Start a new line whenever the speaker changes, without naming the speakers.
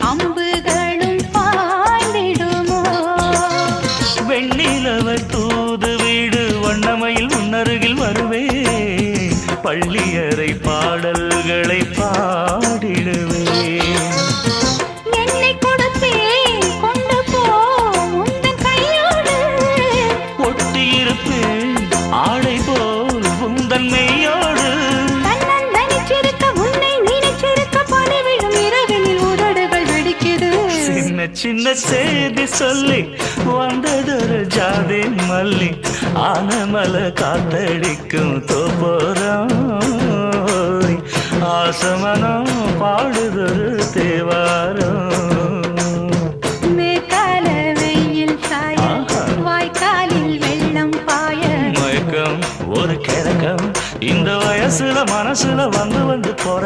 அம்புகளும் பாய்ந்திடுமோ?
வெண்ணிலவ தூது வீடு வண்ணமையில் முன்னருகில் வருவே, பள்ளியறை பாடல்களை பாடிடுவே.
என்னை கொடுப்பேன் கொண்டு போ உந்தன் கையோடு,
ஒட்டியிருப்பேன் ஆடை போல் உந்தன் மெய்யோடு.
தன்னந்தனிச்சிருக்க உன்னை நினைச்சிருக்க பணிவிடும் இரவினில் உதடுகள் வெடிக்குது.
சின்ன சின்ன செய்தி சொல்லி வந்ததொரு ஜாதி மல்லி, ஆனமல காத்தடிக்கும் தோப்போரம், ஆசமனம் பாடுதொரு தேவாரம்.
மேற்கால வெயில் சாய வாய்க்காலில் வெள்ளம் பாய,
மயக்கம் ஒரு கிழக்கம் இந்த வயசுல மனசுல வந்து வந்து போற